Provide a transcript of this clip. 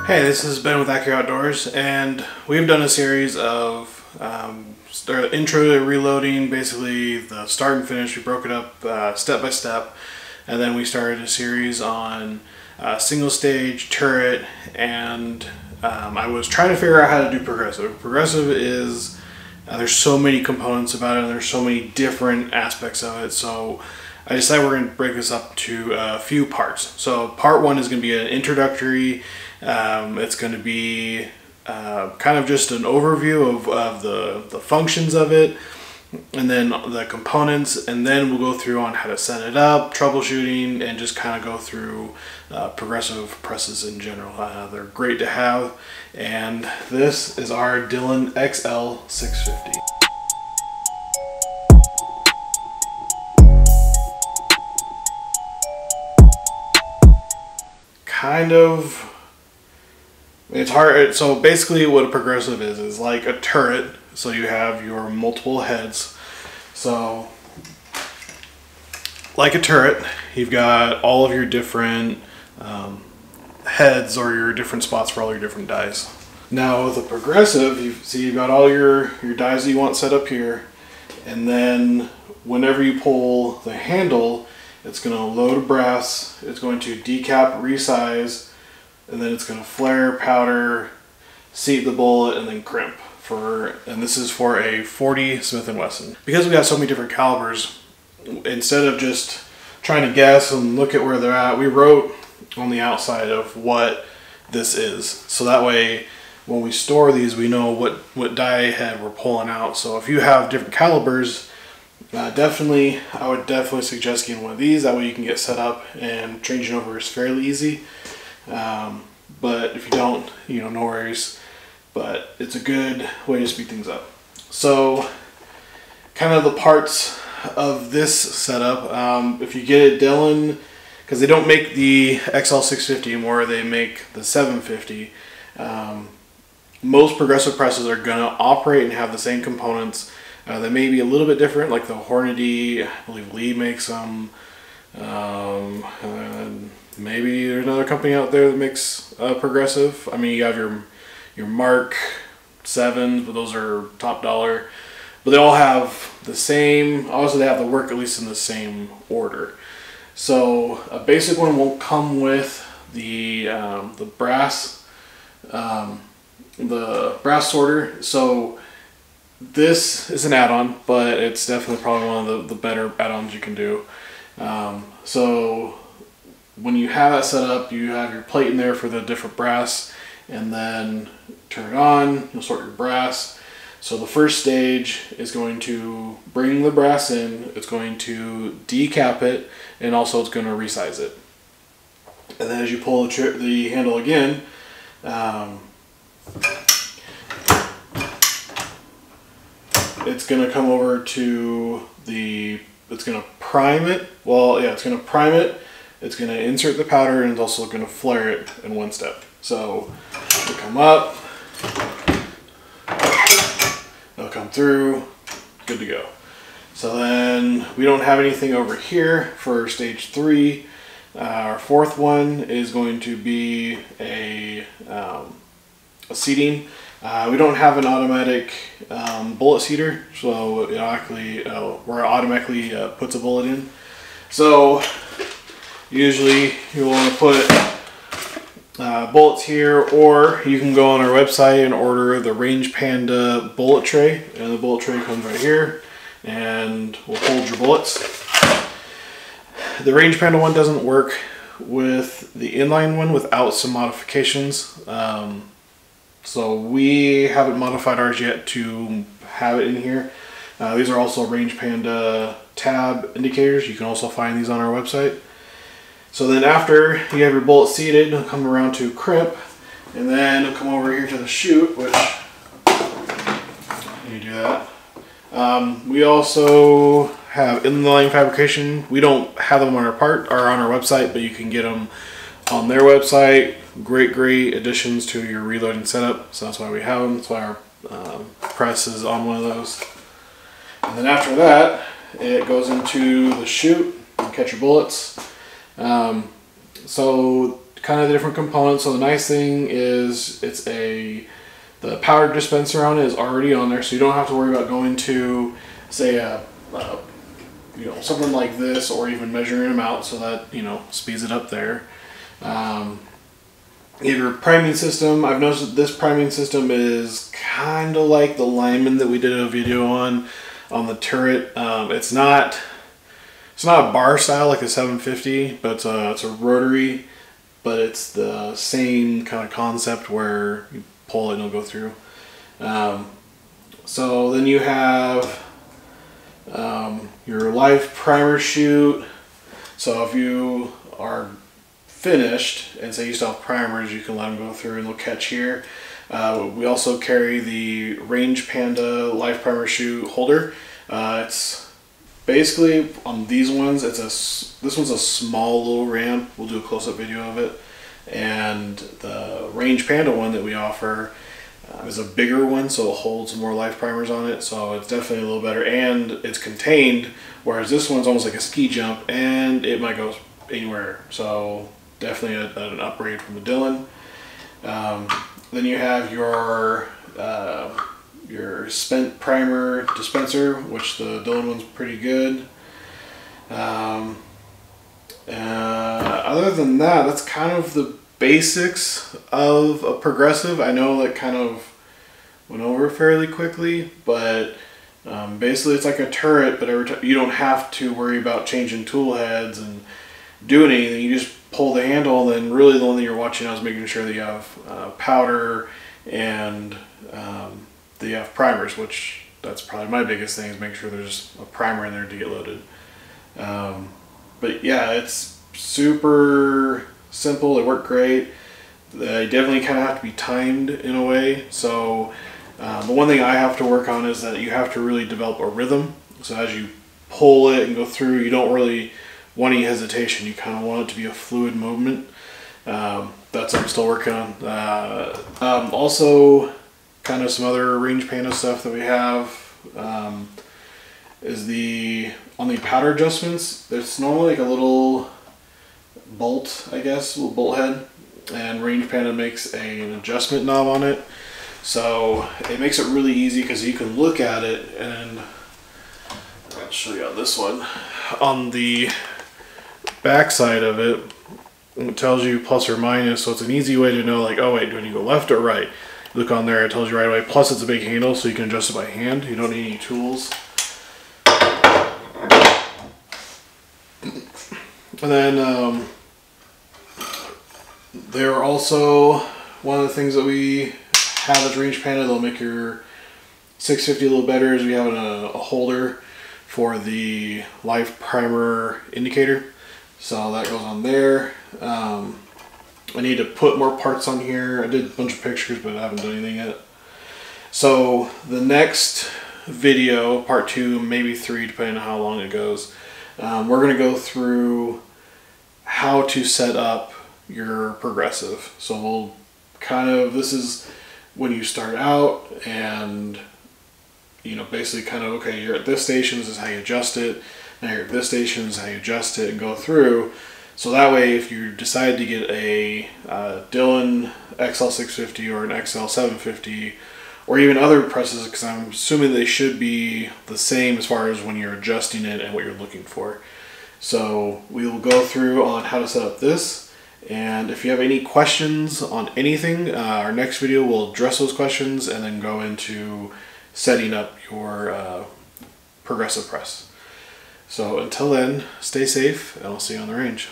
Hey, this has been with Accura Outdoors, and we've done a series of intro to reloading, basically the start and finish. We broke it up step by step, and then we started a series on single stage, turret, and I was trying to figure out how to do progressive. Progressive is, there's so many components about it, and there's so many different aspects of it, so I decided we're going to break this up to a few parts. So part one is going to be an introductory. It's going to be kind of just an overview of the functions of it, and then the components, and then we'll go through on how to set it up, troubleshooting, and just kind of go through progressive presses in general. They're great to have, and this is our Dylan XL 650. Kind of, it's hard. So basically what a progressive is like a turret. So you have your multiple heads. So like a turret, you've got all of your different heads, or your different spots for all your different dies. Now with a progressive, you've got all your dies that you want set up here, and then whenever you pull the handle, it's going to load a brass, it's going to decap, resize, and then it's going to flare, powder, seat the bullet, and then crimp. And this is for a 40 Smith & Wesson. Because we got so many different calibers, instead of just trying to guess and look at where they're at, we wrote on the outside of what this is. So that way, when we store these, we know what die head we're pulling out. So if you have different calibers, I would definitely suggest getting one of these. That way you can get set up, and changing over is fairly easy. But if you don't, no worries. But it's a good way to speed things up. So kind of the parts of this setup, if you get it Dylan, because they don't make the XL 650 anymore, they make the 750. Most progressive presses are going to operate and have the same components. They may be a little bit different, like the Hornady, I believe Lee makes them. And maybe there's another company out there that makes progressive. I mean, you have your Mark 7s, but those are top dollar. But they all have the same, obviously they have to work at least in the same order. So a basic one won't come with the brass sorter. So this is an add-on, but it's definitely probably one of the better add-ons you can do. So when you have that set up, you have your plate in there for the different brass, and then turn it on, you'll sort your brass. So the first stage is going to bring the brass in, it's going to decap it, and also it's going to resize it. And then as you pull the handle again, it's going to come over to it's going to prime it. Well, yeah, it's going to prime it. It's going to insert the powder, and it's also going to flare it in one step. So it'll come up, it'll come through, good to go. So then we don't have anything over here for stage 3. Our fourth one is going to be a seating. We don't have an automatic bullet seater, so it automatically puts a bullet in. So usually you want to put bullets here, or you can go on our website and order the Range Panda bullet tray, and the bullet tray comes right here and will hold your bullets. The Range Panda one doesn't work with the inline one without some modifications. So we haven't modified ours yet to have it in here. These are also Range Panda tab indicators. You can also find these on our website. So then after you have your bullet seated, it'll come around to crimp, and then it'll come over here to the chute, which you do that. We also have inline fabrication. We don't have them on our website, but you can get them on their website. Great additions to your reloading setup, so that's why we have them. That's why our press is on one of those. And then after that, it goes into the chute and catch your bullets. So kind of the different components. So the nice thing is the powder dispenser on it is already on there, so you don't have to worry about going to, say, something like this, or even measuring them out, so that speeds it up there. You have your priming system. I've noticed that this priming system is kind of like the lineman that we did a video on the turret. It's not a bar style like the 750, but it's a rotary, but it's the same kind of concept where you pull it and it'll go through. So then you have your live primer chute. So if you are finished and say you still have primers, you can let them go through and they'll catch here. We also carry the Range Panda live primer chute holder. It's basically, on these ones, this one's a small little ramp. We'll do a close-up video of it. And the Range Panda one that we offer is a bigger one, so it holds more live primers on it. So it's definitely a little better, and it's contained, whereas this one's almost like a ski jump, and it might go anywhere. So definitely an upgrade from the Dylan. Then you have your spent primer dispenser, which the Dylan one's pretty good. Other than that, that's kind of the basics of a progressive. I know that kind of went over fairly quickly, but basically it's like a turret, but every time you don't have to worry about changing tool heads and doing anything. You just pull the handle, and then really the only thing you're watching now is making sure that you have powder and that you have primers, which that's probably my biggest thing, is make sure there's a primer in there to get loaded. But yeah, it's super simple. They work great. They definitely kind of have to be timed in a way. So the one thing I have to work on is that you have to really develop a rhythm. So as you pull it and go through, you don't really want any hesitation. You kind of want it to be a fluid movement. That's what I'm still working on. Also, kind of some other Range Panda stuff that we have is on the powder adjustments. There's normally like a little bolt, I guess, a little bolt head, and Range Panda makes an adjustment knob on it. So it makes it really easy because you can look at it, and I'll show you on this one. On the back side of it, it tells you plus or minus, so it's an easy way to know, like, oh wait, do I need to go left or right? You look on there, it tells you right away. Plus it's a big handle, so you can adjust it by hand. You don't need any tools. And then they're also one of the things that we have as Range Panda. They'll make your 650 a little better, is we have a holder for the live primer indicator. So that goes on there. I need to put more parts on here. I did a bunch of pictures, but I haven't done anything yet. So the next video, part 2, maybe 3, depending on how long it goes, we're going to go through how to set up your progressive. So we'll this is when you start out, and basically okay, you're at this station, this is how you adjust it. Now you're at this station, this is how you adjust it, and go through. So that way, if you decide to get a Dylan XL650 or an XL750, or even other presses, because I'm assuming they should be the same as far as when you're adjusting it and what you're looking for. So we will go through on how to set up this, and if you have any questions on anything, our next video will address those questions and then go into setting up your progressive press. So until then, stay safe, and I'll see you on the range.